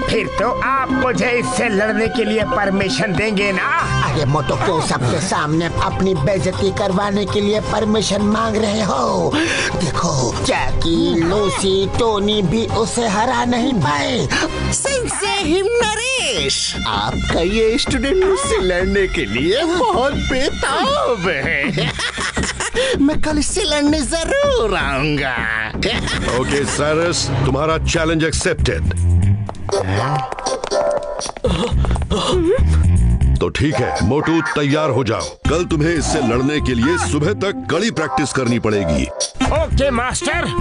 फिर तो आप मुझे इससे लड़ने के लिए परमिशन देंगे ना? अरे मोटो को सबके सामने अपनी बेइज्जती करवाने के लिए परमिशन मांग रहे हो? देखो, जैकी, लूसी, टोनी भी उसे हरा नहीं पाए। सेंसे हिमनरेश, आपका ये स्टूडेंट मुझसे लड़ने के लिए बहुत बेताब है। मैं कल इससे लड़ने जरूर आऊंगा। ओके साइरस, तुम्हारा चैलेंज एक्सेप्टेड। तो ठीक है मोटू, तैयार हो जाओ। कल तुम्हें इससे लड़ने के लिए सुबह तक कड़ी प्रैक्टिस करनी पड़ेगी। Okay master.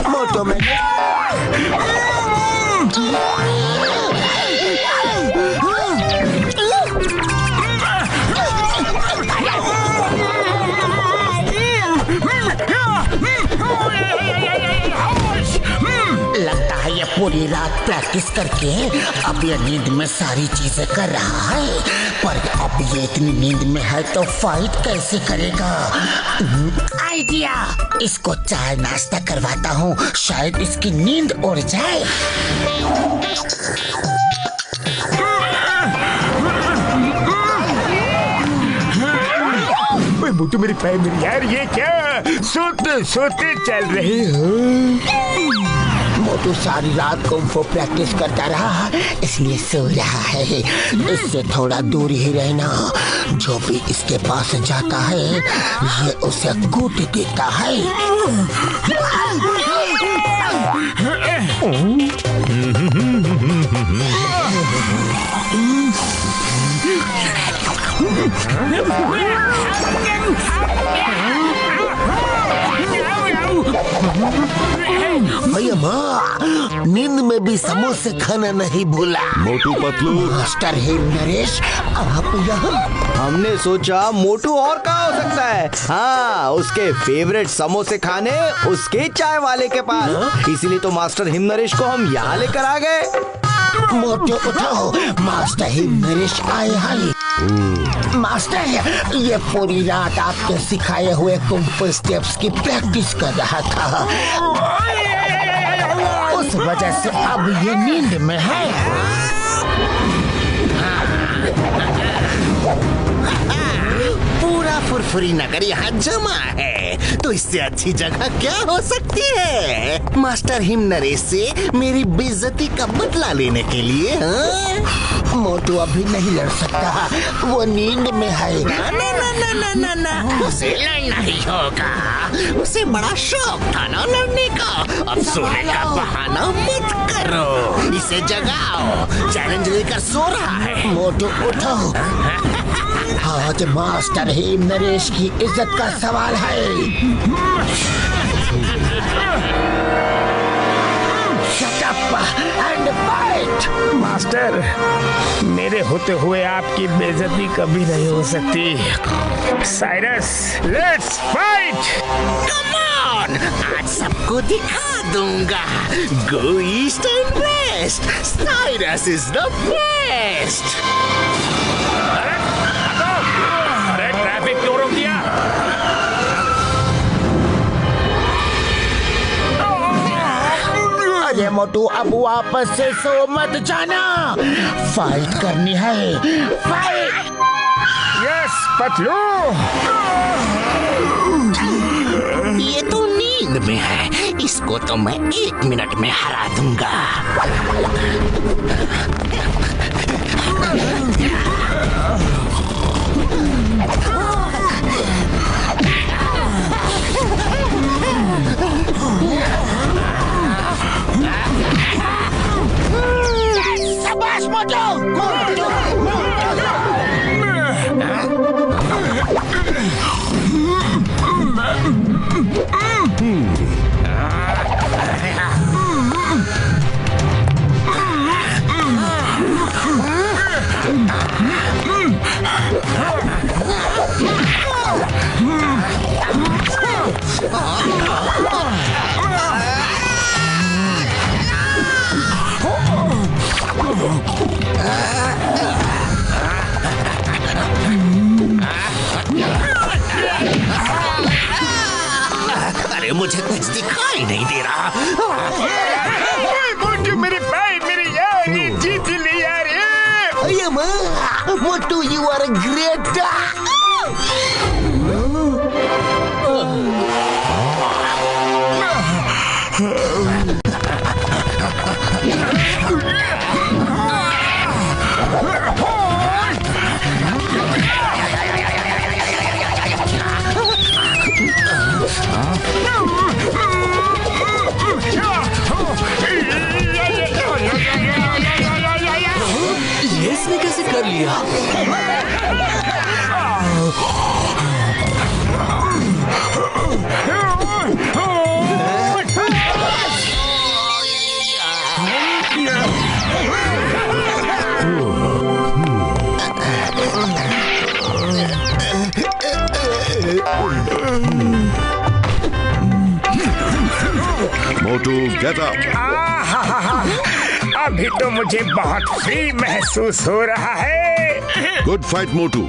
मोटो में लगता है ये पूरी रात प्रैक्टिस करके अब ये नींद में सारी चीजें कर रहा है। पर अब ये इतनी नींद में है तो फाइट कैसे करेगा? आइडिया, इसको चाय नाश्ता करवाता हूँ, शायद इसकी नींद उड़ जाए। मोटू मेरी पैर मेरी यार, ये क्या सोते सोते चल रही हो? मोटू सारी रात कुंफू प्रैक्टिस करता रहा, इसलिए सो रहा है। इससे थोड़ा दूर ही रहना, जो भी इसके पास जाता है ये उसे कूट देता है। भैया माँ, नींद में भी समोसे खाना नहीं भूला। मोटू पतलू, मास्टर हिम नरेश, आप यहाँ? हमने सोचा मोटू और कहाँ हो सकता है। हाँ, उसके फेवरेट समोसे खाने उसके चाय वाले के पास, इसीलिए तो मास्टर हिम नरेश को हम यहाँ लेकर आ गए। मोटू उठाओ, मास्टर हिम नरेश आए हैं। मास्टर, ये पूरी रात आपके सिखाए हुए कुंफू स्टेप्स की प्रैक्टिस कर रहा था, उस वजह से अब ये नींद में है। पूरा फुरफुरी नगर यहाँ जमा है, तो इससे अच्छी जगह क्या हो सकती है? मास्टर हिम नरेश से मेरी बेइज्जती का बदला लेने के लिए। मोटू अभी नहीं लड़ सकता, वो नींद में है। ना, उसे लड़ना ही होगा। उसे बड़ा शौक था ना लड़ने का, अब सोने का बहाना मत करो, इसे जगाओ, चैलेंज लेकर सो रहा है। मोटू उठो, आज मास्टर हिम नरेश की इज्जत का सवाल है। Shut up and fight! Master, मेरे होते हुए आपकी बेइज्जती कभी नहीं हो सकती। Cyrus, let's fight! Come on! आज सबको दिखा दूंगा। Go east and west. Cyrus is the best. अरे ट्रैफिक क्यों रोक दिया? अरे मोटू, अब वापस से सो मत जाना, फाइट करनी है, फाइट! यस पतलू। ये तो नींद में है, इसको तो मैं 1 मिनट में हरा दूंगा। शाबाश मोटू! अरे मुझे कुछ दिखाई नहीं दे रहा। मोटू मेरी भाई, मेरी यार, ये जीत ली यार। मोटू, you are a great dog! ये इसने कैसे कर लिया? मोटू गेट अप। अभी तो मुझे बहुत फ्री महसूस हो रहा है। गुड फाइट मोटू।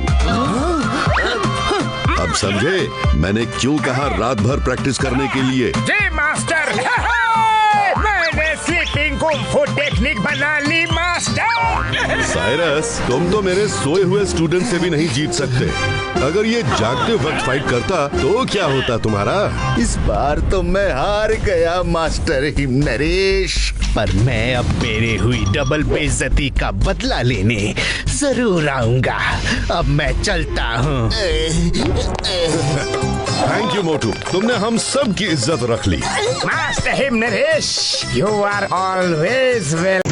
अब समझे मैंने क्यों कहा रात भर प्रैक्टिस करने के लिए? जी मास्टर। मैंने स्लीपिंग कुंफू टेक्निक बना ली मास्टर। साइरस, तुम तो मेरे सोए हुए स्टूडेंट से भी नहीं जीत सकते। अगर ये जागते वक्त फाइट करता तो क्या होता तुम्हारा? इस बार तो मैं हार गया मास्टर हिमनरेश। पर मैं अब मेरे हुई डबल बेइज्जती का बदला लेने जरूर आऊंगा। अब मैं चलता हूँ। थैंक यू मोटू, तुमने हम सब की इज्जत रख ली। Master Himnaresh, you are always well.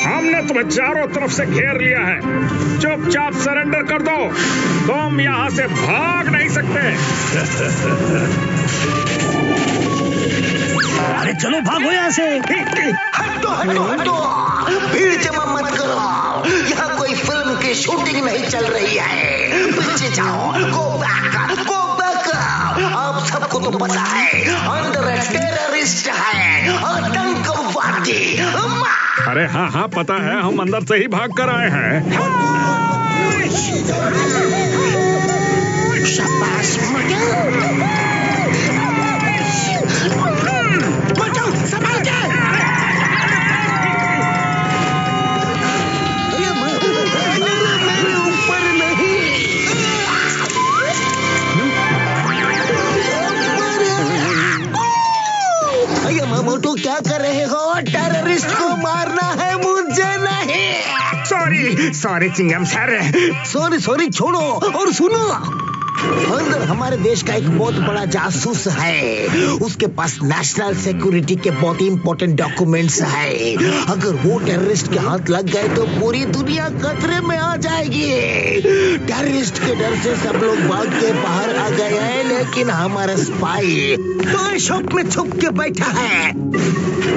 हमने तुम्हें चारों तरफ से घेर लिया है। चुपचाप सरेंडर कर दो। तुम यहाँ से भाग नहीं सकते। अरे चलो भागो यहाँ से। हटो हटो हटो, भीड़ जमा मत करो। यहाँ कोई फिल्म की शूटिंग नहीं चल रही है। पीछे जाओ। Go back, go back. आप सबको तो पता है अंदर टेररिस्ट है, आतंकवादी। अरे हाँ हाँ पता है, हम अंदर से ही भाग कर आए हैं। शाबाश मचो, संभाल के। मेरे ऊपर नहीं। अरे मोटू क्या कर रहे हो? टेररिस्ट को मारना है, मुझे नहीं। Sorry sorry Chingum sir. Sorry sorry छोड़ो और सुनो। अंदर हमारे देश का एक बहुत बड़ा जासूस है। उसके पास नेशनल सिक्योरिटी के बहुत इंपॉर्टेंट डॉक्यूमेंट्स है। अगर वो टेररिस्ट के हाथ लग गए तो पूरी दुनिया खतरे में आ जाएगी। टेररिस्ट के डर से सब लोग भाग के बाहर आ गए हैं, लेकिन हमारा स्पाई तो शॉप में छुप के बैठा है।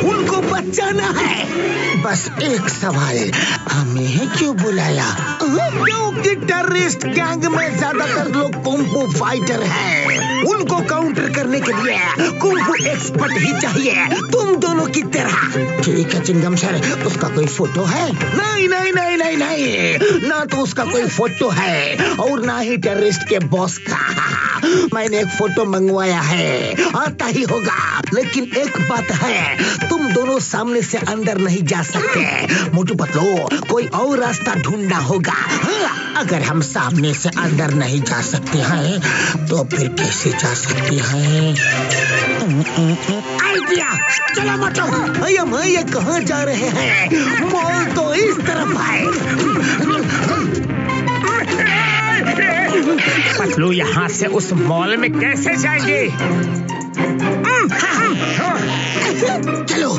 उनको बचाना है। बस एक सवाल, हमें क्यों बुलाया? क्योंकि टेररिस्ट गैंग में ज्यादातर लोग कुंफू फाइटर हैं। उनको काउंटर करने के लिए कुंफू एक्सपर्ट ही चाहिए, तुम दोनों की तरह। ठीक है चिंगम सर, उसका कोई फोटो है? नहीं नहीं नहीं नहीं नहीं, ना तो उसका कोई फोटो है और ना ही टेररिस्ट के बॉस का। मैंने एक फोटो मंगवाया है, आता ही होगा। लेकिन एक बात है, तुम दोनों सामने से अंदर नहीं जा सकते। मोटू पतलू, कोई और रास्ता ढूंढना होगा। हाँ, अगर हम सामने से अंदर नहीं जा सकते हैं तो फिर कैसे जा सकते हैं? आइडिया, चलो मोटू। भैया ये कहाँ जा रहे हैं? मॉल तो इस तरफ है। पतलू यहाँ से उस मॉल में कैसे जाएंगे? चलो।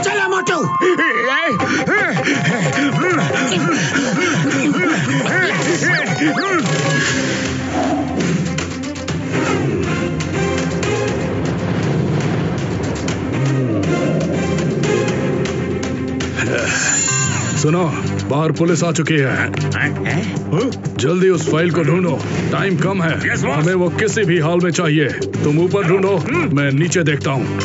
चलो मोटू। सुनो, बाहर पुलिस आ चुकी है। जल्दी उस फाइल को ढूंढो, टाइम कम है। हमें वो किसी भी हाल में चाहिए। तुम ऊपर ढूंढो, मैं नीचे देखता हूँ।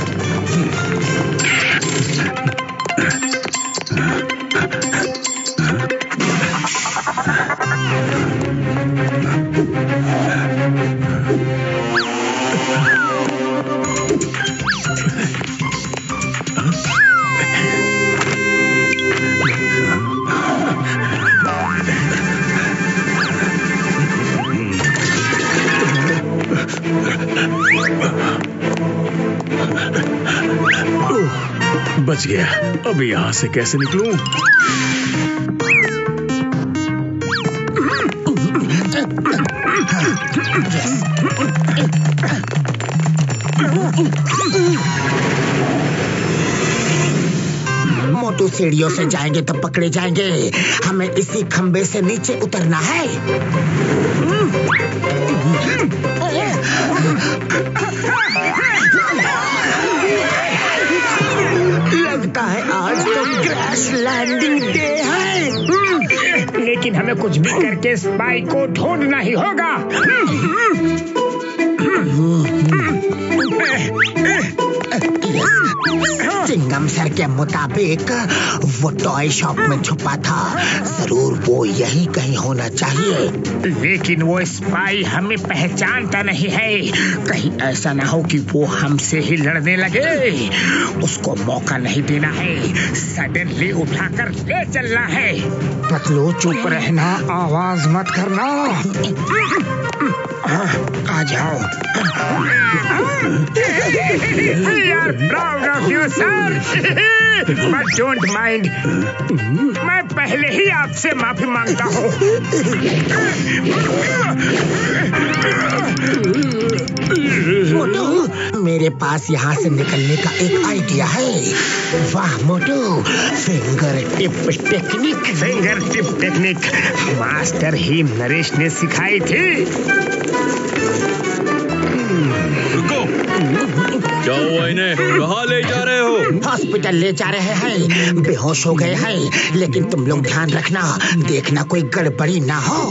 बच गया। अब यहाँ से कैसे निकलूं? मोटू सीढ़ियों से जाएंगे तो पकड़े जाएंगे। हमें इसी खंबे से नीचे उतरना है। लगता है आज तो क्रैश लैंडिंग डे है। लेकिन हमें कुछ भी करके स्पाई को ढूंढना ही होगा। चिंगम सर के मुताबिक वो टॉय शॉप में छुपा था। जरूर वो यही कहीं होना चाहिए। लेकिन वो स्पाई हमें पहचानता नहीं है। कहीं ऐसा ना हो कि वो हमसे ही लड़ने लगे। उसको मौका नहीं देना है। सडनली उठाकर ले चलना है। पतलू चुप रहना, आवाज मत करना। आ जाओ। We are proud of you, sir. But don't mind. मैं पहले ही आपसे माफी मांगता हूँ। मोटू, मेरे पास यहाँ से निकलने का एक आइडिया है। वाह Motu, finger tip technique. Finger tip technique master Him Naresh ने सिखाई थी। क्या हुआ इन्हें? कहाँ ले जा रहे हो? हॉस्पिटल ले जा रहे हैं। बेहोश हो गए हैं, लेकिन तुम लोग ध्यान रखना, देखना कोई गड़बड़ी ना हो।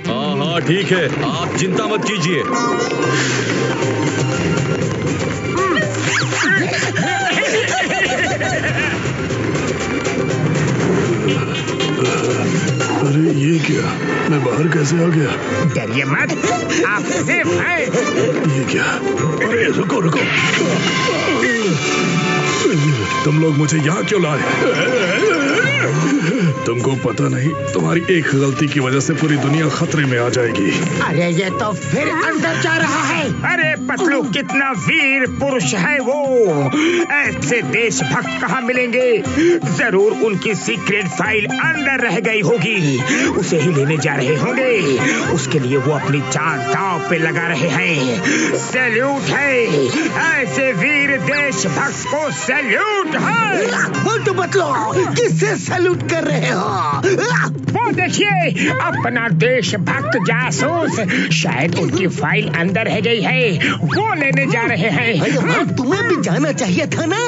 हाँ हाँ ठीक है, आप चिंता मत कीजिए। अरे ये क्या? मैं बाहर कैसे आ गया? डरिए मत, आप सेफ हैं। ये क्या? अरे रुको रुको, तुम लोग मुझे यहाँ क्यों लाए? तुमको पता नहीं, तुम्हारी एक गलती की वजह से पूरी दुनिया खतरे में आ जाएगी। अरे ये तो फिर अंदर जा रहा है। अरे पतलू कितना वीर पुरुष है वो। ऐसे देशभक्त कहाँ मिलेंगे? जरूर उनकी सीक्रेट फाइल अंदर रह गई होगी। उसे ही लेने जा रहे होंगे। उसके लिए वो अपनी जान दांव पे लगा रहे हैं। सैल्यूट है, ऐसे वीर देशभक्त को सैल्यूट है। मोटू पतलू, किससे सैल्यूट कर रहे हो? वो देखिए, अपना देशभक्त जासूस। शायद उनकी फाइल अंदर रह गई है, वो लेने जा रहे हैं। तुम्हें भी जाना चाहिए था ना।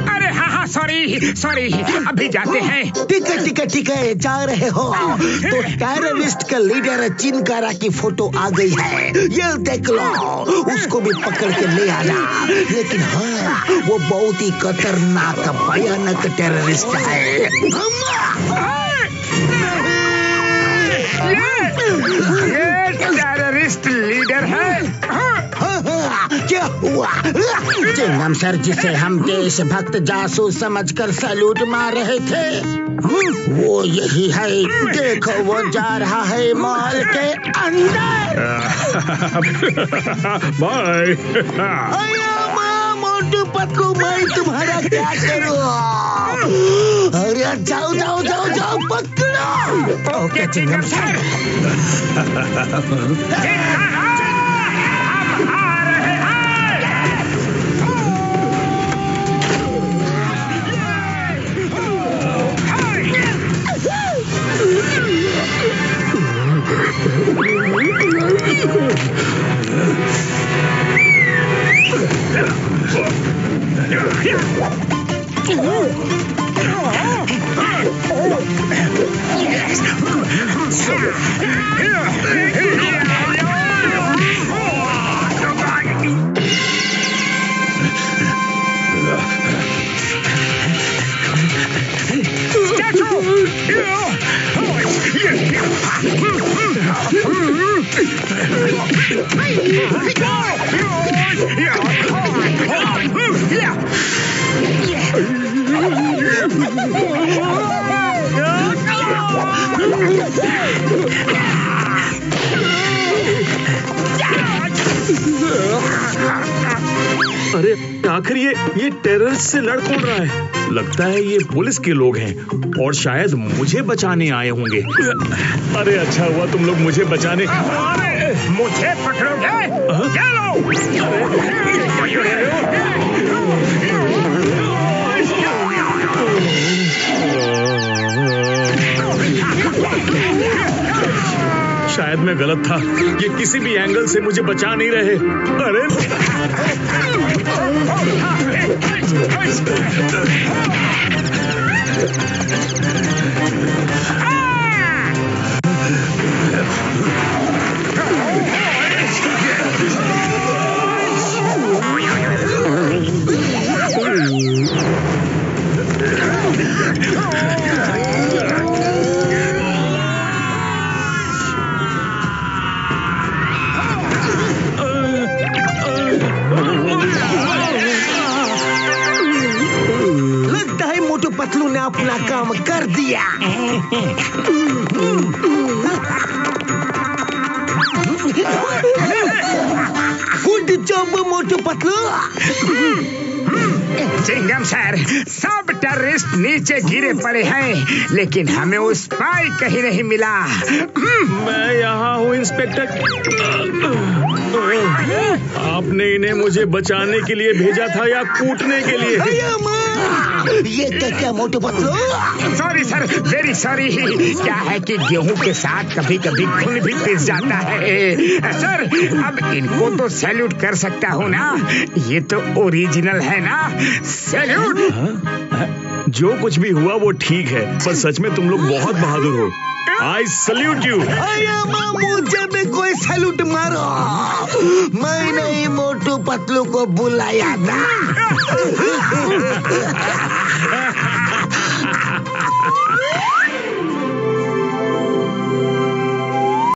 अरे हाँ सॉरी, अभी जाते हैं। ठीक है, जा रहे हो तो टेररिस्ट का लीडर चिनकारा की फोटो आ गई है। ये देख लो, उसको भी पकड़ के ले आना। लेकिन हाँ, वो बहुत ही खतरनाक भयानक टेररिस्ट है। ये टेररिस्ट लीडर है। क्या हुआ? चिंगम सर, जिसे हम देशभक्त जासूस समझकर सैल्यूट मार रहे थे, वो यही है। देखो, वो जा रहा है मॉल के अंदर। बाय। मोटू पतलू, मैं तुम्हारा क्या करूं? अरे जाओ, पकड़ो। Okay Chingum sir. अरे आखिर ये टेररिस्ट से लड़ कौन रहा है? लगता है ये पुलिस के लोग हैं और शायद मुझे बचाने आए होंगे। अरे अच्छा हुआ तुम लोग मुझे बचाने। मुझे पकड़ोगे? चलो। शायद मैं गलत था, ये किसी भी एंगल से मुझे बचा नहीं रहे। अरे लगता है मोटू पतलू ने अपना काम कर दिया। Good job Motu Patlu. Chingam sir, सब टेररिस्ट नीचे गिरे पड़े हैं, लेकिन हमें वो स्पाई कहीं नहीं मिला। मैं यहाँ हूँ इंस्पेक्टर। आपने इन्हें मुझे बचाने के लिए भेजा था या कूटने के लिए? ये क्या Motu Patlu? Sorry sir, very sorry. क्या है कि गेहूं के साथ कभी कभी खून भी पिस जाता है। सर, अब इनको तो सैल्यूट कर सकता हूँ ना? ये तो ओरिजिनल है ना? सैल्यूट। जो कुछ भी हुआ वो ठीक है, पर सच में तुम लोग बहुत बहादुर हो। I salute you। मुझे भी कोई सैल्यूट मारो। मैंने ही मोटू पतलू को बुलाया था।